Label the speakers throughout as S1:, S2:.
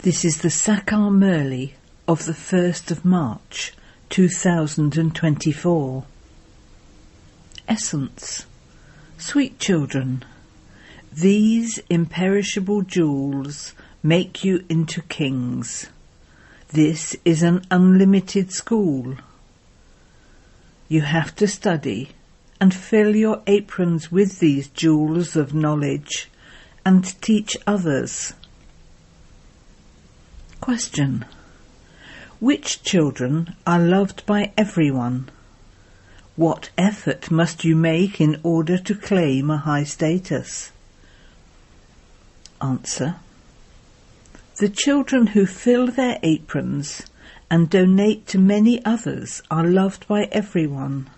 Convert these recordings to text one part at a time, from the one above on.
S1: This is the Sakar Murli of the 1st of March 2024. Essence. Sweet children, these imperishable jewels make you into kings. This is an unlimited school. You have to study and fill your aprons with these jewels of knowledge and teach others. Question. Which children are loved by everyone? What effort must you make in order to claim a high status? Answer. The children who fill their aprons and donate to many others are loved by everyone.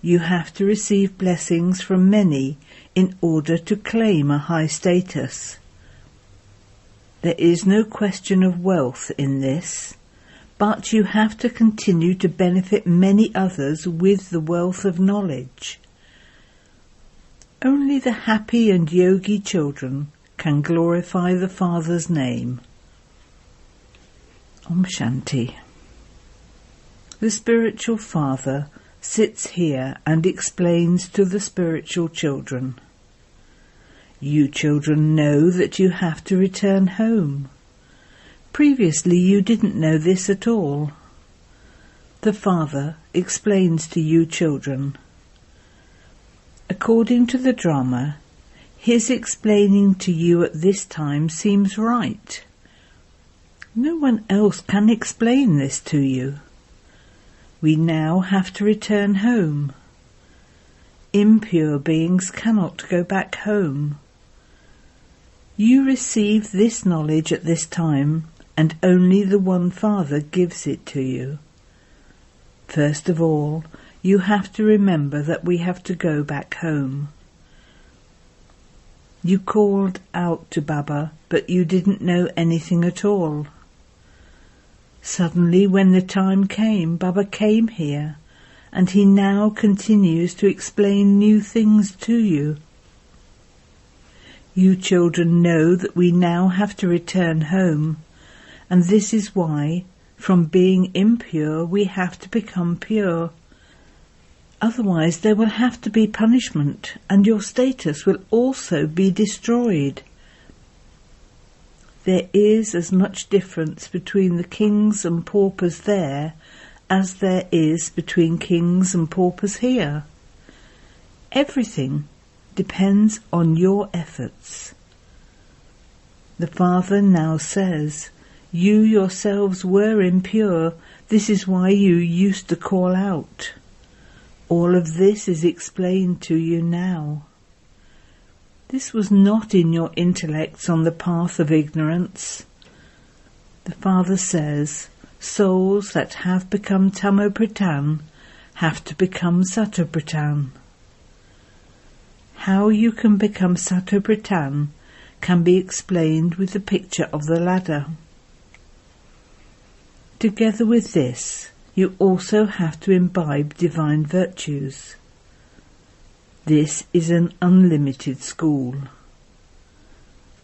S1: You have to receive blessings from many in order to claim a high status. There is no question of wealth in this, but you have to continue to benefit many others with the wealth of knowledge. Only the happy and yogi children can glorify the Father's name. Om Shanti. The spiritual father sits here and explains to the spiritual children. You children know that you have to return home. Previously you didn't know this at all. The father explains to you children. According to the drama, his explaining to you at this time seems right. No one else can explain this to you. We now have to return home. Impure beings cannot go back home. You receive this knowledge at this time, and only the one Father gives it to you. First of all, you have to remember that we have to go back home. You called out to Baba, but you didn't know anything at all. Suddenly, when the time came, Baba came here, and he now continues to explain new things to you. You children know that we now have to return home, and this is why, from being impure, we have to become pure. Otherwise there will have to be punishment, and your status will also be destroyed. There is as much difference between the kings and paupers there as there is between kings and paupers here. Everything depends on your efforts. The Father now says, you yourselves were impure, this is why you used to call out. All of this is explained to you now. This was not in your intellects on the path of ignorance. The Father says, souls that have become Tamopratan have to become Satopratan. How you can become Satopratan can be explained with the picture of the ladder. Together with this, you also have to imbibe divine virtues. This is an unlimited school.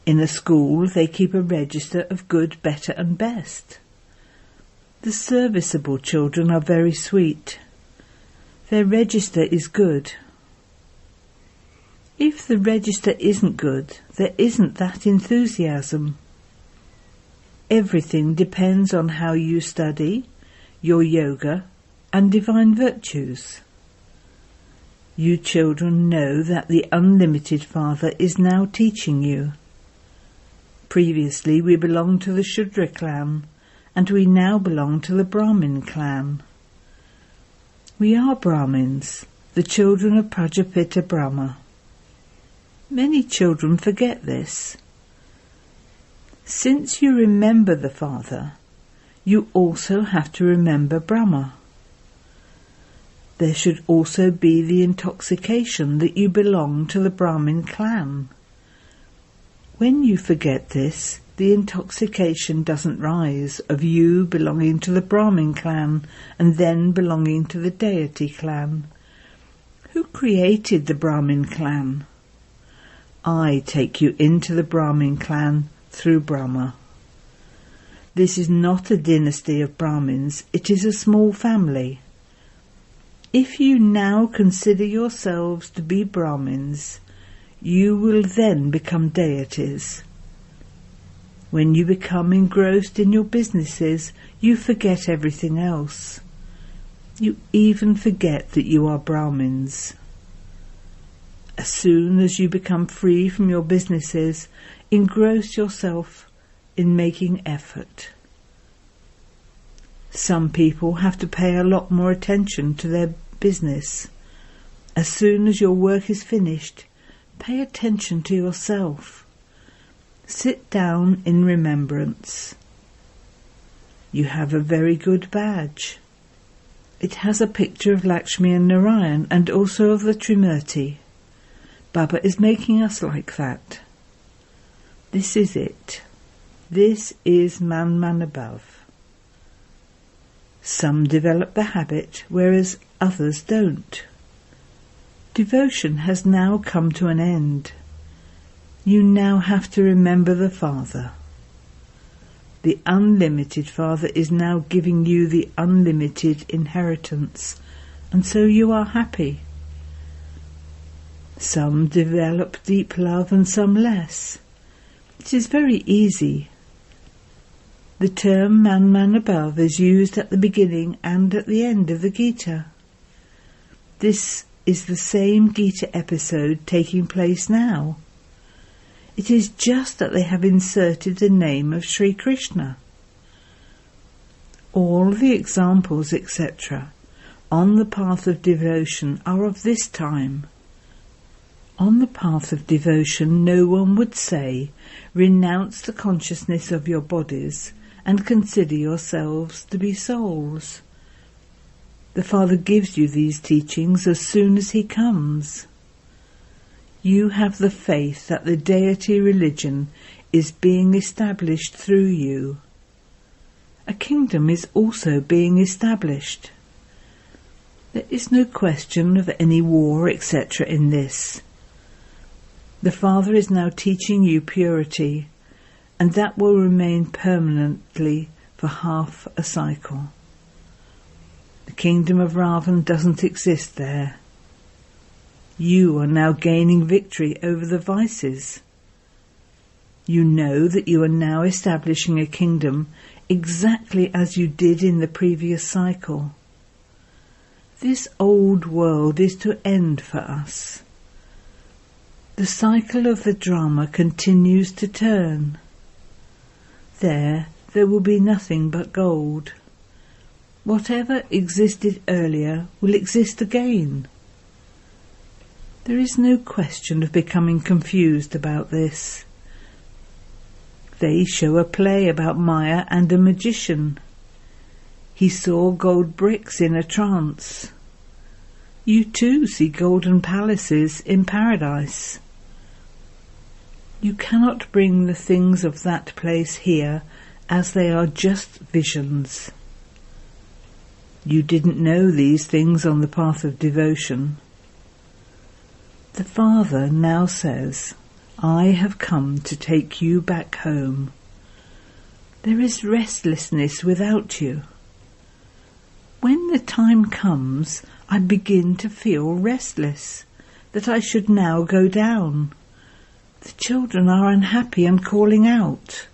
S1: In a school they keep a register of good, better and best. The serviceable children are very sweet. Their register is good. If the register isn't good, there isn't that enthusiasm. Everything depends on how you study, your yoga and divine virtues. You children know that the unlimited Father is now teaching you. Previously we belonged to the Shudra clan, and we now belong to the Brahmin clan. We are Brahmins, the children of Prajapita Brahma. Many children forget this. Since you remember the Father, you also have to remember Brahma. There should also be the intoxication that you belong to the Brahmin clan. When you forget this, the intoxication doesn't rise of you belonging to the Brahmin clan and then belonging to the deity clan. Who created the Brahmin clan? I take you into the Brahmin clan through Brahma. This is not a dynasty of Brahmins, it is a small family. If you now consider yourselves to be Brahmins, you will then become deities. When you become engrossed in your businesses, you forget everything else. You even forget that you are Brahmins. As soon as you become free from your businesses, engross yourself in making effort. Some people have to pay a lot more attention to their business. As soon as your work is finished, pay attention to yourself. Sit down in remembrance. You have a very good badge. It has a picture of Lakshmi and Narayan and also of the Trimurti. Baba is making us like that. This is it. This is Man Above. Some develop the habit, whereas others don't. Devotion has now come to an end. You now have to remember the Father. The unlimited Father is now giving you the unlimited inheritance, and so you are happy. Some develop deep love and some less. It is very easy. The term Man Above is used at the beginning and at the end of the Gita. This is the same Gita episode taking place now. It is just that they have inserted the name of Sri Krishna. All the examples, etc., on the path of devotion are of this time. On the path of devotion, no one would say, renounce the consciousness of your bodies and consider yourselves to be souls. The Father gives you these teachings as soon as he comes. You have the faith that the deity religion is being established through you. A kingdom is also being established. There is no question of any war, etc. in this. The Father is now teaching you purity, and that will remain permanently for half a cycle. The kingdom of Ravan doesn't exist there. You are now gaining victory over the vices. You know that you are now establishing a kingdom exactly as you did in the previous cycle. This old world is to end for us. The cycle of the drama continues to turn. There will be nothing but gold. Whatever existed earlier will exist again. There is no question of becoming confused about this. They show a play about Maya and a magician. He saw gold bricks in a trance. You too see golden palaces in paradise. You cannot bring the things of that place here, as they are just visions. You didn't know these things on the path of devotion. The Father now says, I have come to take you back home. There is restlessness without you. When the time comes, I begin to feel restless, that I should now go down. The children are unhappy and calling out.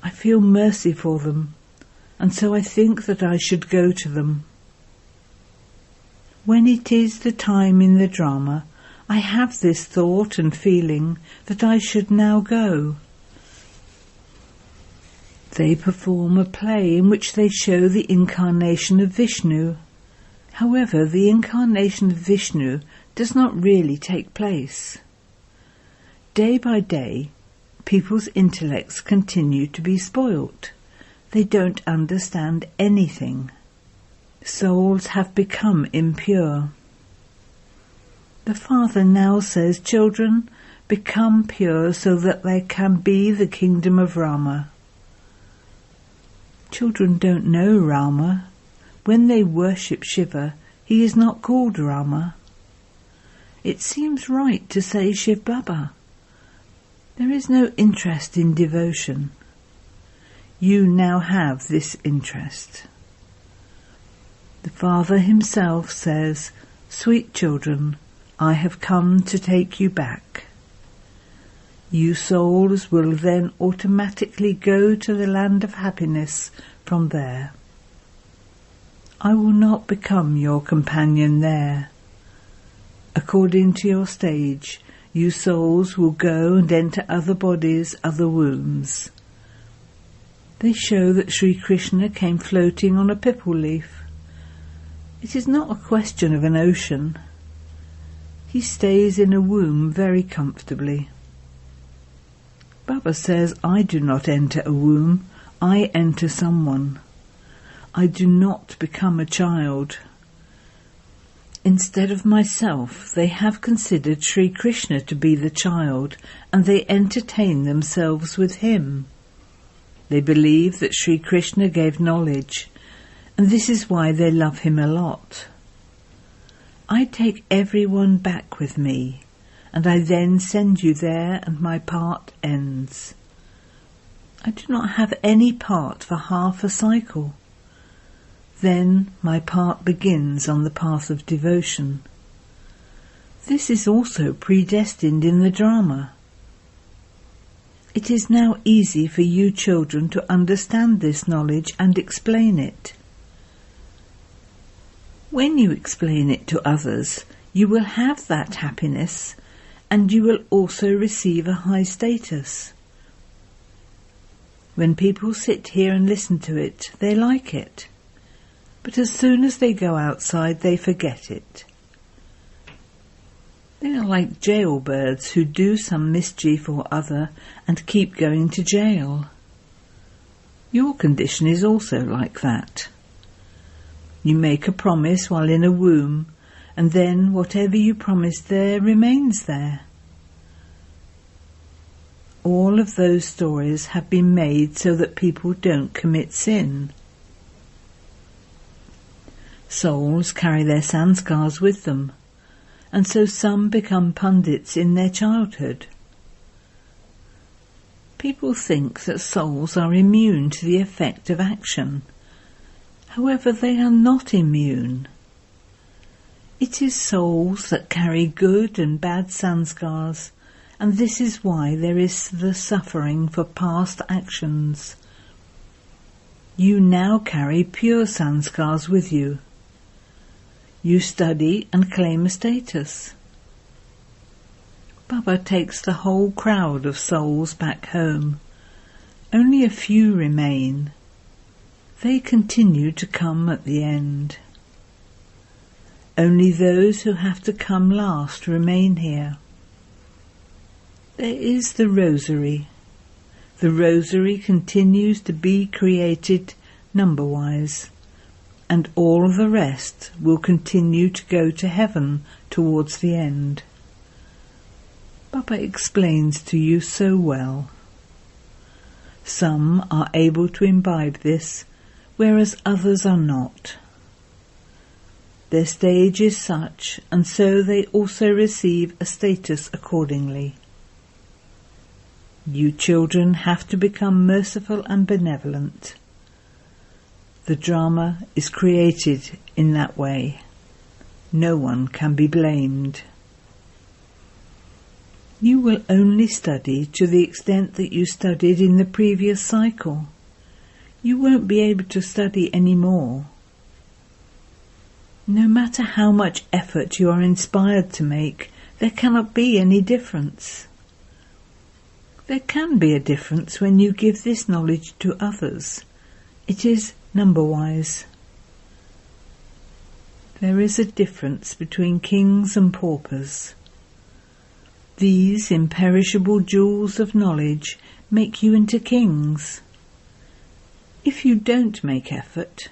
S1: I feel mercy for them, and so I think that I should go to them. When it is the time in the drama, I have this thought and feeling that I should now go. They perform a play in which they show the incarnation of Vishnu. However, the incarnation of Vishnu does not really take place. Day by day, people's intellects continue to be spoilt. They don't understand anything. Souls have become impure. The Father now says, children, become pure so that there can be the kingdom of Rama. Children don't know Rama. When they worship Shiva, he is not called Rama. It seems right to say Shiv Baba. There is no interest in devotion. You now have this interest. The Father himself says, "Sweet children, I have come to take you back." You souls will then automatically go to the land of happiness from there. I will not become your companion there. According to your stage, you souls will go and enter other bodies, other wombs. They show that Sri Krishna came floating on a pipal leaf. It is not a question of an ocean. He stays in a womb very comfortably. Baba says, I do not enter a womb, I enter someone. I do not become a child. Instead of myself, they have considered Sri Krishna to be the child, and they entertain themselves with him. They believe that Sri Krishna gave knowledge, and this is why they love him a lot. I take everyone back with me, and I then send you there, and my part ends. I do not have any part for half a cycle. Then my part begins on the path of devotion. This is also predestined in the drama. It is now easy for you children to understand this knowledge and explain it. When you explain it to others, you will have that happiness, and you will also receive a high status. When people sit here and listen to it, they like it. But as soon as they go outside, they forget it. They are like jailbirds who do some mischief or other and keep going to jail. Your condition is also like that. You make a promise while in a womb, and then whatever you promised there remains there. All of those stories have been made so that people don't commit sin. Souls carry their sanskars with them, and so some become pundits in their childhood. People think that souls are immune to the effect of action. However, they are not immune. It is souls that carry good and bad sanskars, and this is why there is the suffering for past actions. You now carry pure sanskars with you. You study and claim a status. Baba takes the whole crowd of souls back home. Only a few remain. They continue to come at the end. Only those who have to come last remain here. There is the rosary. The rosary continues to be created number-wise, and all the rest will continue to go to heaven towards the end. Baba explains to you so well. Some are able to imbibe this, whereas others are not. Their stage is such, and so they also receive a status accordingly. You children have to become merciful and benevolent. The drama is created in that way. No one can be blamed. You will only study to the extent that you studied in the previous cycle. You won't be able to study any more. No matter how much effort you are inspired to make, there cannot be any difference. There can be a difference when you give this knowledge to others. It is number-wise. There is a difference between kings and paupers. These imperishable jewels of knowledge make you into kings. If you don't make effort,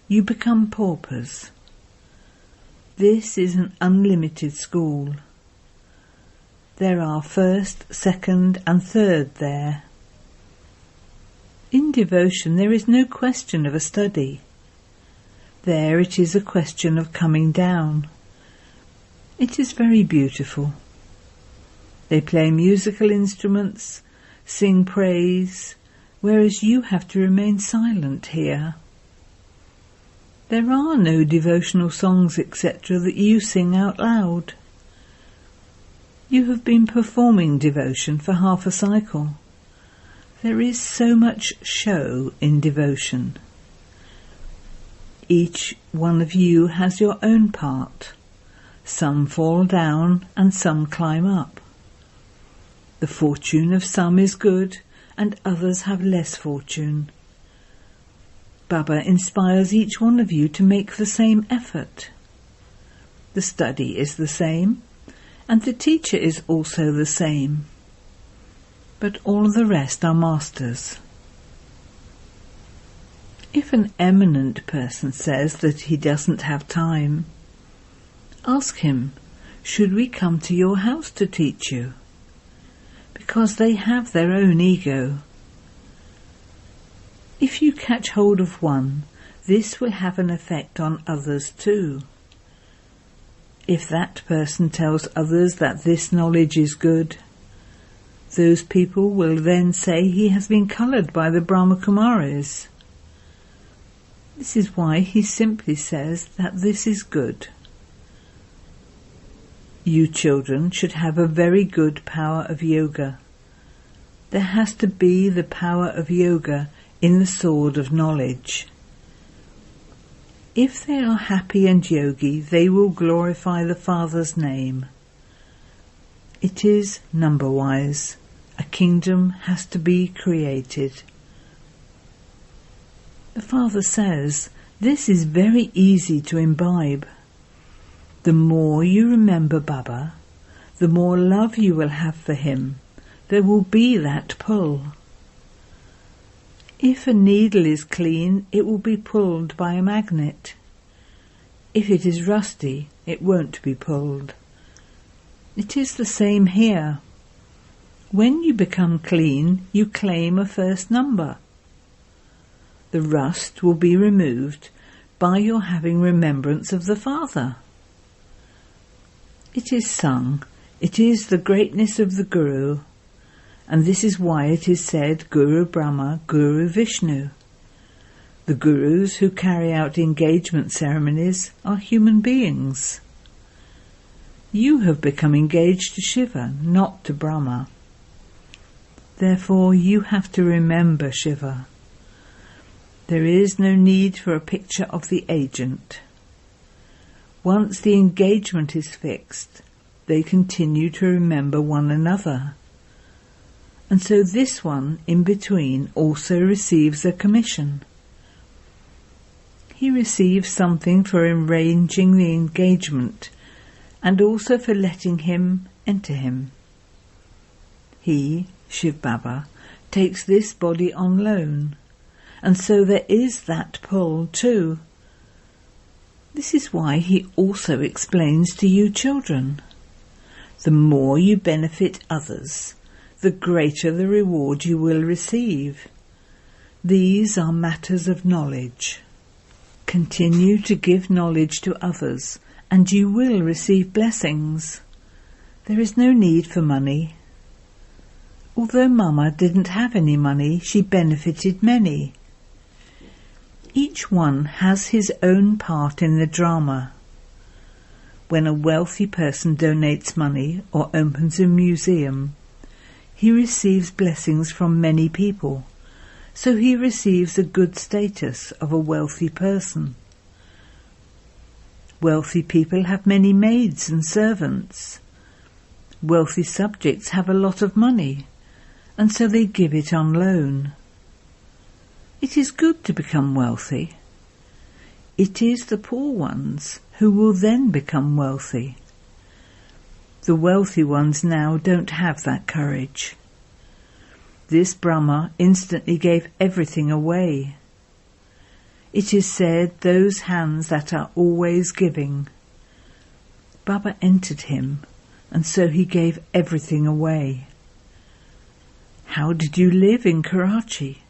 S1: you become paupers. This is an unlimited school. There are first, second and third there. In devotion there is no question of a study. There it is a question of coming down. It is very beautiful. They play musical instruments, sing praise, whereas you have to remain silent here. There are no devotional songs, etc., that you sing out loud. You have been performing devotion for half a cycle. There is so much show in devotion. Each one of you has your own part. Some fall down and some climb up. The fortune of some is good and others have less fortune. Baba inspires each one of you to make the same effort. The study is the same, and the teacher is also the same. But all the rest are masters. If an eminent person says that he doesn't have time, ask him, should we come to your house to teach you? Because they have their own ego. If you catch hold of one, this will have an effect on others too. If that person tells others that this knowledge is good, those people will then say he has been coloured by the Brahma Kumaris. This is why he simply says that this is good. You children should have a very good power of yoga. There has to be the power of yoga in the sword of knowledge. If they are happy and yogi, they will glorify the Father's name. It is number-wise. A kingdom has to be created. The Father says, this is very easy to imbibe. The more you remember Baba, the more love you will have for him. There will be that pull. If a needle is clean, it will be pulled by a magnet. If it is rusty, it won't be pulled. It is the same here. When you become clean, you claim a first number. The rust will be removed by your having remembrance of the Father. It is sung, it is the greatness of the Guru, and this is why it is said Guru Brahma, Guru Vishnu. The Gurus who carry out engagement ceremonies are human beings. You have become engaged to Shiva, not to Brahma. Therefore you have to remember Shiva. There is no need for a picture of the agent. Once the engagement is fixed, they continue to remember one another. And so this one in between also receives a commission. He receives something for arranging the engagement and also for letting him enter him. He, Shiv Baba, takes this body on loan, and so there is that pull too. This is why he also explains to you children. The more you benefit others, the greater the reward you will receive. These are matters of knowledge. Continue to give knowledge to others, and you will receive blessings. There is no need for money. Although Mama didn't have any money, she benefited many. Each one has his own part in the drama. When a wealthy person donates money or opens a museum, he receives blessings from many people, so he receives a good status of a wealthy person. Wealthy people have many maids and servants. Wealthy subjects have a lot of money, and so they give it on loan. It is good to become wealthy. It is the poor ones who will then become wealthy. The wealthy ones now don't have that courage. This Brahma instantly gave everything away. It is said, those hands that are always giving. Baba entered him, and so he gave everything away. How did you live in Karachi?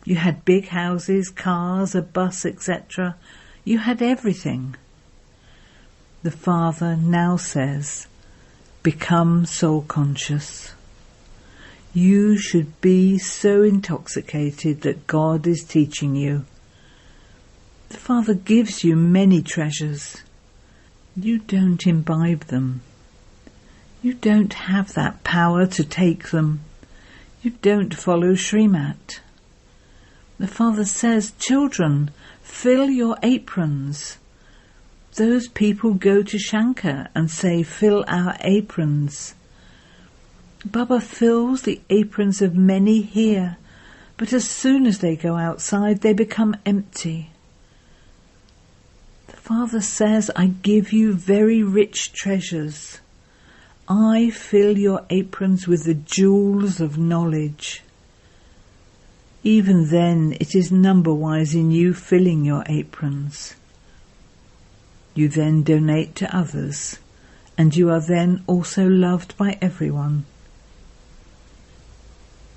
S1: You had big houses, cars, a bus, etc. You had everything. The Father now says, become soul conscious. You should be so intoxicated that God is teaching you. The Father gives you many treasures. You don't imbibe them. You don't have that power to take them. You don't follow Srimat. The Father says, children, fill your aprons. Those people go to Shankar and say, fill our aprons. Baba fills the aprons of many here, but as soon as they go outside, they become empty. The Father says, I give you very rich treasures. I fill your aprons with the jewels of knowledge. Even then, it is number-wise in you filling your aprons. You then donate to others, and you are then also loved by everyone.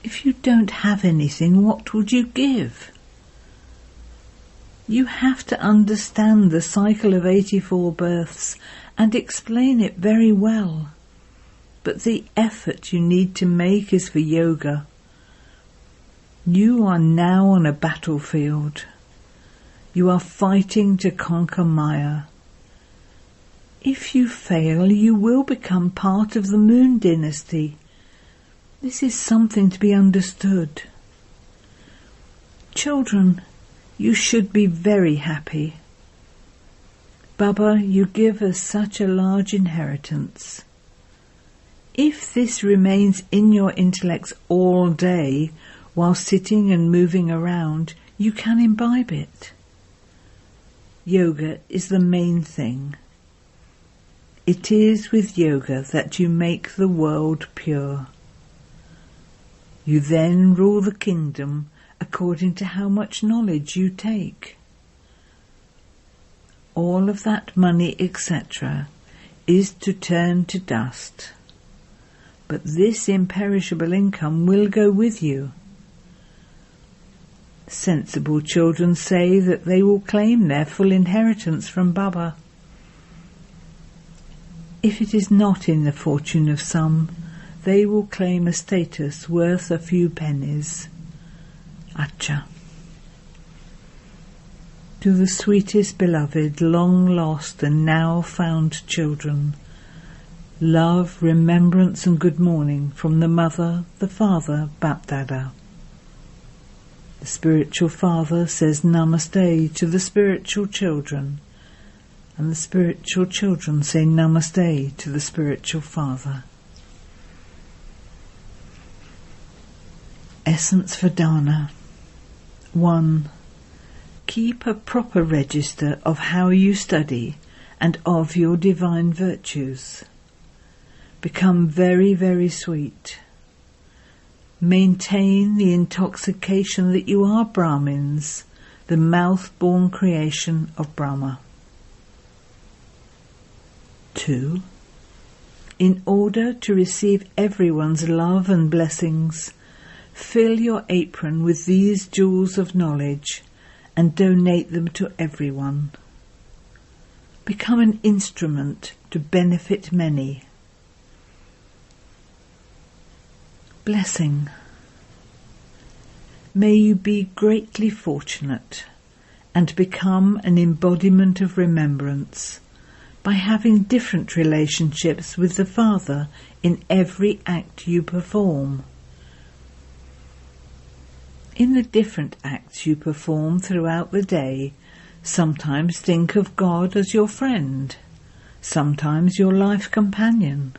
S1: If you don't have anything, what would you give? You have to understand the cycle of 84 births and explain it very well. But the effort you need to make is for yoga. You are now on a battlefield. You are fighting to conquer Maya. If you fail, you will become part of the Moon Dynasty. This is something to be understood. Children, you should be very happy. Baba, you give us such a large inheritance. If this remains in your intellects all day, while sitting and moving around, you can imbibe it. Yoga is the main thing. It is with yoga that you make the world pure. You then rule the kingdom according to how much knowledge you take. All of that money, etc., is to turn to dust. But this imperishable income will go with you. Sensible children say that they will claim their full inheritance from Baba. If it is not in the fortune of some, they will claim a status worth a few pennies. Acha. To the sweetest beloved, long lost and now found children, love, remembrance and good morning from the Mother, the Father, Bapdada. The spiritual father says Namaste to the spiritual children, and the spiritual children say Namaste to the spiritual father. Essence for Dana. 1. Keep a proper register of how you study and of your divine virtues. Become very, very sweet. Maintain the intoxication that you are Brahmins, the mouth-born creation of Brahma. 2. In order to receive everyone's love and blessings, fill your apron with these jewels of knowledge and donate them to everyone. Become an instrument to benefit many. Blessing. May you be greatly fortunate and become an embodiment of remembrance by having different relationships with the Father in every act you perform. In the different acts you perform throughout the day, sometimes think of God as your friend, sometimes your life companion,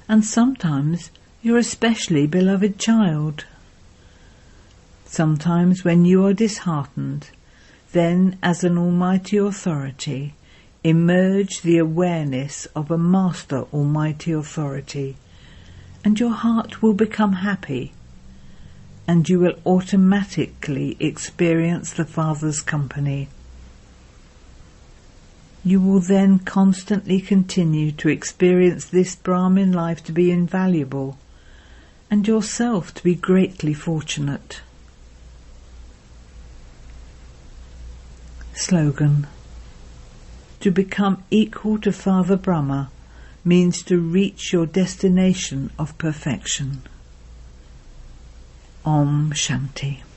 S1: and sometimes your especially beloved child. Sometimes when you are disheartened, then as an almighty authority, emerge the awareness of a master almighty authority, and your heart will become happy, and you will automatically experience the Father's company. You will then constantly continue to experience this Brahmin life to be invaluable, and yourself to be greatly fortunate. Slogan. To become equal to Father Brahma means to reach your destination of perfection. Om Shanti.